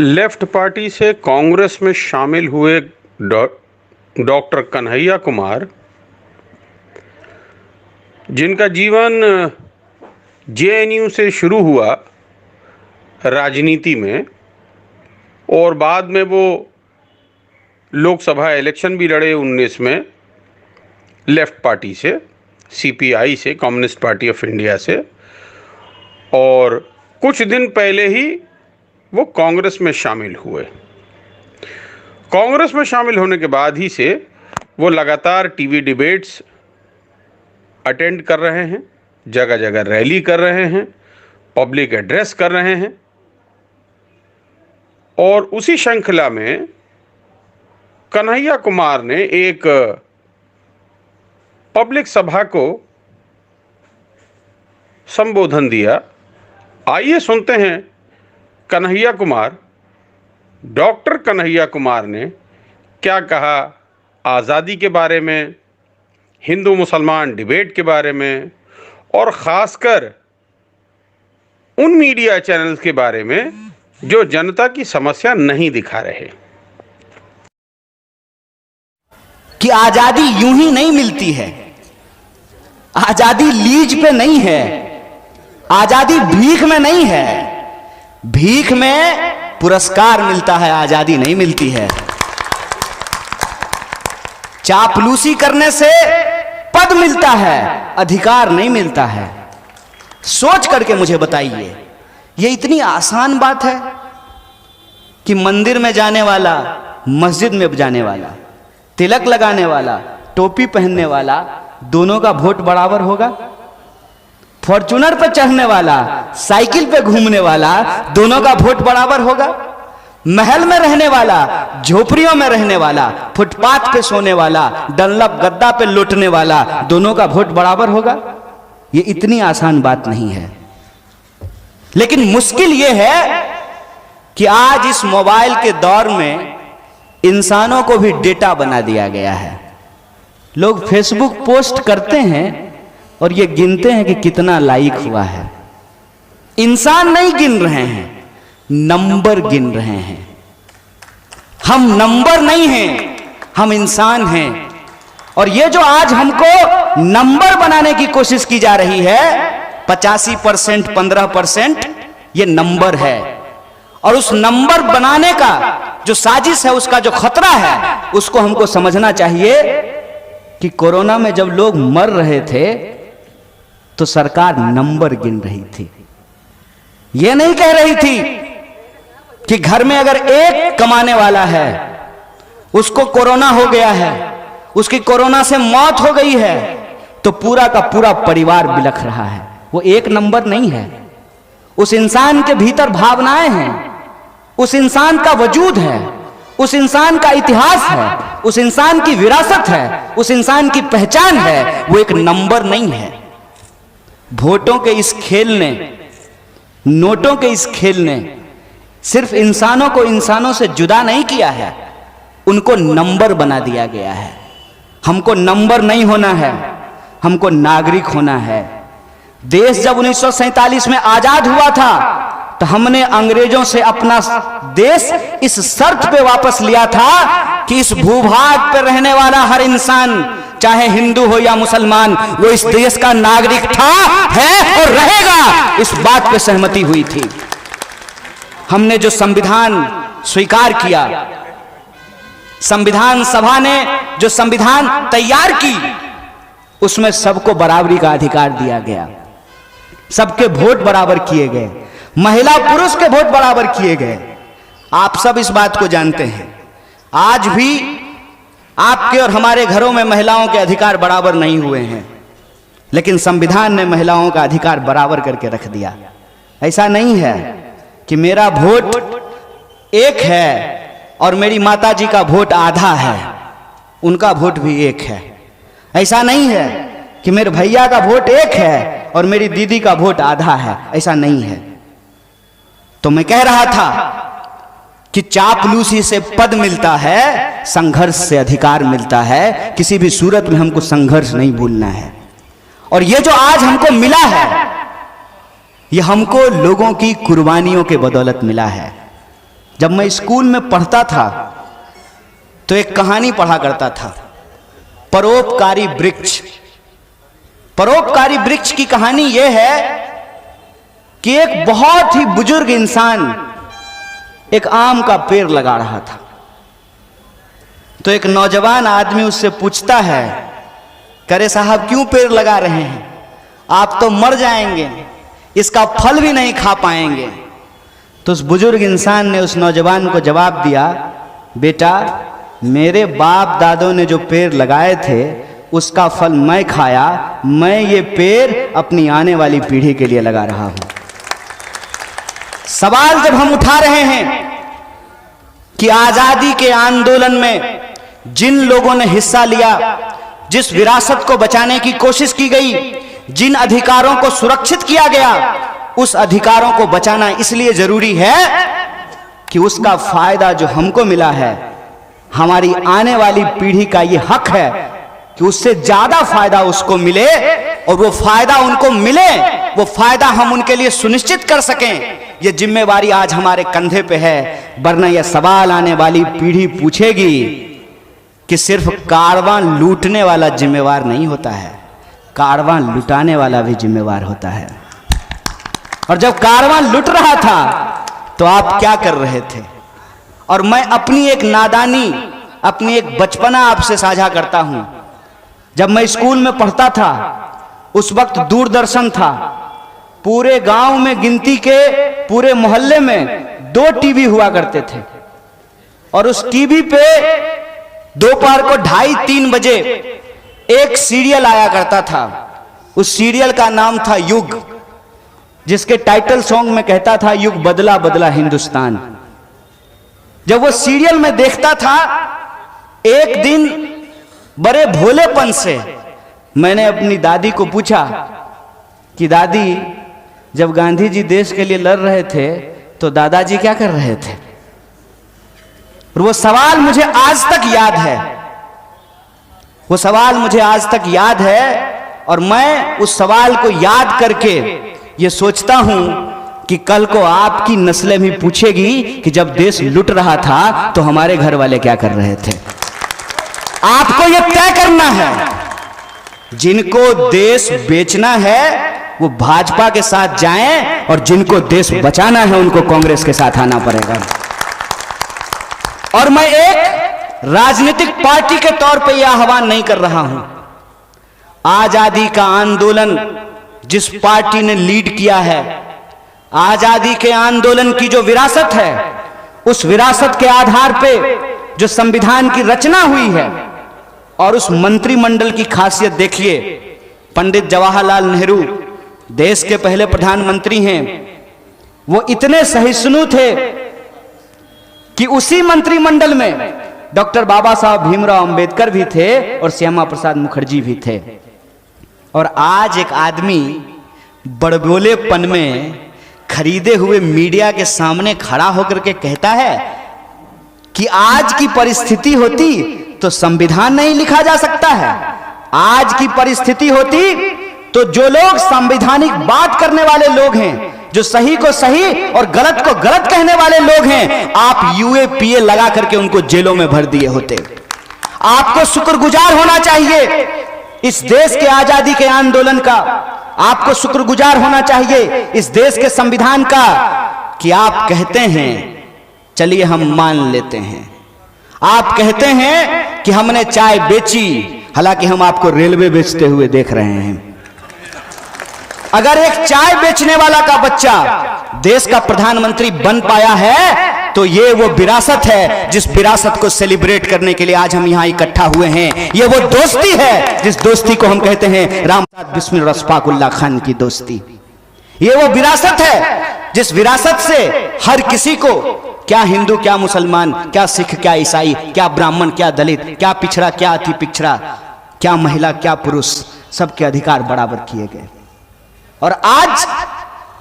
Left party से कांग्रेस में शामिल हुए डॉक्टर कन्हैया कुमार, जिनका जीवन जेएनयू से शुरू हुआ राजनीति में और बाद में वो लोकसभा इलेक्शन भी लड़े 19 में लेफ्ट पार्टी से, सीपीआई से, कम्युनिस्ट पार्टी ऑफ इंडिया से, और कुछ दिन पहले ही वो कांग्रेस में शामिल हुए। कांग्रेस में शामिल होने के बाद ही से वो लगातार टीवी डिबेट्स अटेंड कर रहे हैं, जगह जगह रैली कर रहे हैं, पब्लिक एड्रेस कर रहे हैं। और उसी श्रृंखला में कन्हैया कुमार ने एक पब्लिक सभा को संबोधन दिया। आइए सुनते हैं कन्हैया कुमार, डॉक्टर कन्हैया कुमार ने क्या कहा आज़ादी के बारे में, हिंदू मुसलमान डिबेट के बारे में, और ख़ासकर उन मीडिया चैनल्स के बारे में जो जनता की समस्या नहीं दिखा रहे। कि आज़ादी यूं ही नहीं मिलती है, आज़ादी लीज पे नहीं है, आज़ादी भीख में नहीं है। भीख में पुरस्कार मिलता है, आज़ादी नहीं मिलती है। चापलूसी करने से पद मिलता है, अधिकार नहीं मिलता है। सोच करके मुझे बताइए, ये इतनी आसान बात है कि मंदिर में जाने वाला, मस्जिद में जाने वाला, तिलक लगाने वाला, टोपी पहनने वाला, दोनों का वोट बराबर होगा? फॉर्च्यूनर पर चढ़ने वाला, साइकिल पे घूमने वाला, दोनों का वोट बराबर होगा? महल में रहने वाला, झोपड़ियों में रहने वाला, फुटपाथ पे सोने वाला, डनलप गद्दा पे लौटने वाला, दोनों का वोट बराबर होगा? ये इतनी आसान बात नहीं है। लेकिन मुश्किल ये है कि आज इस मोबाइल के दौर में इंसानों को भी डेटा बना दिया गया है। लोग फेसबुक पोस्ट करते हैं और ये गिनते हैं कि कितना लाइक हुआ है। इंसान नहीं गिन रहे हैं, नंबर गिन रहे हैं। हम नंबर नहीं हैं, हम इंसान हैं। और ये जो आज हमको नंबर बनाने की कोशिश की जा रही है, 85%, 15%, ये नंबर है। और उस नंबर बनाने का जो साजिश है, उसका जो खतरा है, उसको हमको समझना चाहिए कि कोरोना में जब लोग मर रहे थे तो सरकार नंबर गिन रही थी। यह नहीं कह रही थी कि घर में अगर एक कमाने वाला है, उसको कोरोना हो गया है, उसकी कोरोना से मौत हो गई है, तो पूरा का पूरा परिवार बिलख रहा है। वो एक नंबर नहीं है। उस इंसान के भीतर भावनाएं हैं, उस इंसान का वजूद है, उस इंसान का इतिहास है, उस इंसान की विरासत है, उस इंसान की पहचान है। वो एक नंबर नहीं है। वोटों के इस खेल ने, नोटों के इस खेल ने सिर्फ इंसानों को इंसानों से जुदा नहीं किया है, उनको नंबर बना दिया गया है। हमको नंबर नहीं होना है, हमको नागरिक होना है। देश जब 1947 में आजाद हुआ था तो हमने अंग्रेजों से अपना देश इस शर्त पे वापस लिया था कि इस भूभाग पर रहने वाला हर इंसान, चाहे हिंदू हो या मुसलमान, वो इस देश का नागरिक था, है और रहेगा। इस बात पे सहमति हुई थी। हमने जो संविधान स्वीकार किया, संविधान सभा ने जो संविधान तैयार की, उसमें सबको बराबरी का अधिकार दिया गया। सबके वोट बराबर किए गए, महिला पुरुष के वोट बराबर किए गए। आप सब इस बात को जानते हैं। आज भी आपके और हमारे घरों में महिलाओं के अधिकार बराबर नहीं हुए हैं, लेकिन संविधान ने महिलाओं का अधिकार बराबर करके रख दिया। ऐसा नहीं है कि मेरा वोट एक है और मेरी माताजी का वोट आधा है, उनका वोट भी एक है। ऐसा नहीं है कि मेरे भैया का वोट एक है और मेरी दीदी का वोट आधा है। ऐसा नहीं है। तो मैं कह रहा था कि चापलूसी से पद मिलता है, संघर्ष से अधिकार मिलता है। किसी भी सूरत में हमको संघर्ष नहीं भूलना है। और ये जो आज हमको मिला है, ये हमको लोगों की कुर्बानियों के बदौलत मिला है। जब मैं स्कूल में पढ़ता था तो एक कहानी पढ़ा करता था, परोपकारी वृक्ष। परोपकारी वृक्ष की कहानी यह है कि एक बहुत ही बुजुर्ग इंसान एक आम का पेड़ लगा रहा था। तो एक नौजवान आदमी उससे पूछता है, करे साहब क्यों पेड़ लगा रहे हैं, आप तो मर जाएंगे, इसका फल भी नहीं खा पाएंगे। तो उस बुजुर्ग इंसान ने उस नौजवान को जवाब दिया, बेटा मेरे बाप दादों ने जो पेड़ लगाए थे उसका फल मैं खाया, मैं ये पेड़ अपनी आने वाली पीढ़ी के लिए लगा रहा हूं। सवाल जब हम उठा रहे हैं कि आजादी के आंदोलन में जिन लोगों ने हिस्सा लिया, जिस विरासत को बचाने की कोशिश की गई, जिन अधिकारों को सुरक्षित किया गया, उस अधिकारों को बचाना इसलिए जरूरी है कि उसका फायदा जो हमको मिला है, हमारी आने वाली पीढ़ी का यह हक है कि उससे ज्यादा फायदा उसको मिले, और वो फायदा उनको मिले, वो फायदा हम उनके लिए सुनिश्चित कर सकें। ये जिम्मेवारी आज हमारे कंधे पे है, वरना यह सवाल आने वाली पीढ़ी पूछेगी कि सिर्फ कारवां लूटने वाला जिम्मेवार नहीं होता है, कारवां लुटाने वाला भी जिम्मेवार होता है। और जब कारवां लुट रहा था तो आप क्या कर रहे थे? और मैं अपनी एक नादानी, अपनी एक बचपना आपसे साझा करता हूं। जब मैं स्कूल में पढ़ता था उस वक्त दूरदर्शन था, पूरे गांव में गिनती के पूरे मोहल्ले में 2 टीवी हुआ करते थे, और उस टीवी पे दोपहर को 2:30-3 बजे एक सीरियल आया करता था। उस सीरियल का नाम था युग, जिसके टाइटल सॉन्ग में कहता था, युग बदला बदला हिंदुस्तान। जब वो सीरियल में देखता था, एक दिन बड़े भोलेपन से मैंने अपनी दादी को पूछा कि दादी, जब गांधी जी देश के लिए लड़ रहे थे तो दादाजी क्या कर रहे थे? और वो सवाल मुझे आज तक याद है, वो सवाल मुझे आज तक याद है, और मैं उस सवाल को याद करके ये सोचता हूं कि कल को आपकी नस्लें भी पूछेगी कि जब देश लुट रहा था तो हमारे घर वाले क्या कर रहे थे। आपको यह तय करना है, जिनको देश बेचना है वो भाजपा के साथ जाएं, और जिनको देश बचाना है उनको कांग्रेस के साथ आना पड़ेगा। और मैं एक राजनीतिक पार्टी के तौर पे यह आह्वान नहीं कर रहा हूं। आजादी का आंदोलन जिस पार्टी ने लीड किया है, आजादी के आंदोलन की जो विरासत है, उस विरासत के आधार पे जो संविधान की रचना हुई है, और उस मंत्रिमंडल की खासियत देखिए। पंडित जवाहरलाल नेहरू देश के पहले प्रधानमंत्री हैं। वो इतने सहिष्णु थे कि उसी मंत्रिमंडल में डॉक्टर बाबा साहब भीमराव अंबेडकर भी थे और श्यामा प्रसाद मुखर्जी भी थे। और आज एक आदमी बड़बोलेपन में खरीदे हुए मीडिया के सामने खड़ा होकर के कहता है कि आज की परिस्थिति होती तो संविधान नहीं लिखा जा सकता है, आज की परिस्थिति होती तो जो लोग संवैधानिक बात करने वाले लोग हैं, जो सही को सही और गलत को गलत कहने वाले लोग हैं, आप यूएपीए लगा करके उनको जेलों में भर दिए होते। आपको शुक्रगुजार होना चाहिए इस देश के आजादी के आंदोलन का, आपको शुक्रगुजार होना चाहिए इस देश के संविधान का कि आप कहते हैं, चलिए हम मान लेते हैं, आप कहते हैं कि हमने चाय बेची, हालांकि हम आपको रेलवे बेचते हुए देख रहे हैं। अगर एक चाय बेचने वाला का बच्चा देश का प्रधानमंत्री बन पाया है तो ये वो विरासत है जिस विरासत को सेलिब्रेट करने के लिए आज हम यहां इकट्ठा हुए हैं। ये वो दोस्ती है जिस दोस्ती को हम कहते हैं रामप्रसाद बिस्मिल रशफाकुल्ला खान की दोस्ती। ये वो विरासत है जिस विरासत से हर किसी को, क्या हिंदू क्या मुसलमान, क्या सिख क्या ईसाई, क्या ब्राह्मण क्या दलित, क्या पिछड़ा क्या अति पिछड़ा, क्या महिला क्या पुरुष, सबके अधिकार बराबर किए गए। और आज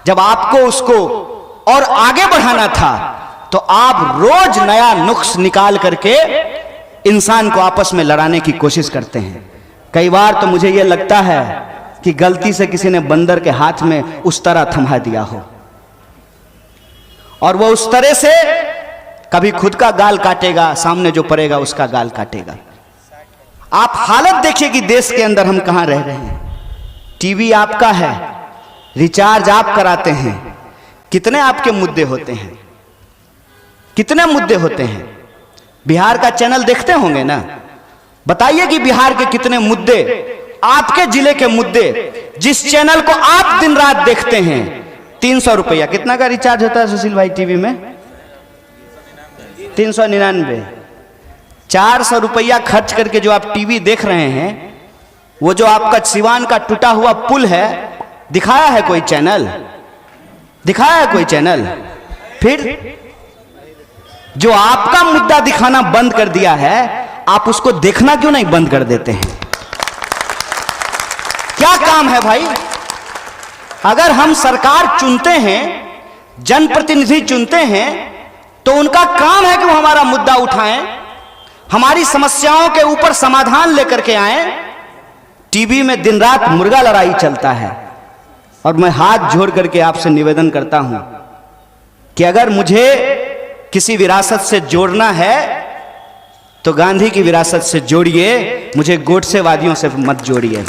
जब आपको उसको और आगे बढ़ाना था तो आप रोज नया नुक्स निकाल करके इंसान को आपस में लड़ाने की कोशिश करते हैं। कई बार तो मुझे यह लगता है कि गलती से किसी ने बंदर के हाथ में उस तरह थमा दिया हो और वो उस तरह से कभी खुद का गाल काटेगा, सामने जो पड़ेगा उसका गाल काटेगा। आप हालत देखिए कि देश के अंदर हम कहां रह रहे हैं। टीवी आपका है, रिचार्ज आप कराते हैं, कितने आपके मुद्दे होते हैं, कितने मुद्दे होते हैं। बिहार का चैनल देखते होंगे ना, बताइए कि बिहार के कितने मुद्दे, आपके जिले के मुद्दे, जिस चैनल को आप दिन रात देखते हैं। 300 रुपया कितना का रिचार्ज होता है सुशील भाई टीवी में? 399। 400 रुपया खर्च करके जो आप टीवी देख रहे हैं, वो जो आपका सिवान का टूटा हुआ पुल है, दिखाया है कोई चैनल? दिखाया है कोई चैनल? फिर जो आपका मुद्दा दिखाना बंद कर दिया है, आप उसको देखना क्यों नहीं बंद कर देते हैं? क्या काम है भाई? अगर हम सरकार चुनते हैं, जनप्रतिनिधि चुनते हैं, तो उनका काम है कि वो हमारा मुद्दा उठाएं, हमारी समस्याओं के ऊपर समाधान लेकर के आए। टीवी में दिन रात मुर्गा लड़ाई चलता है। और मैं हाथ जोड़ करके आपसे निवेदन करता हूं कि अगर मुझे किसी विरासत से जोड़ना है तो गांधी की विरासत से जोड़िए, मुझे गोडसेवादियों से मत जोड़िए।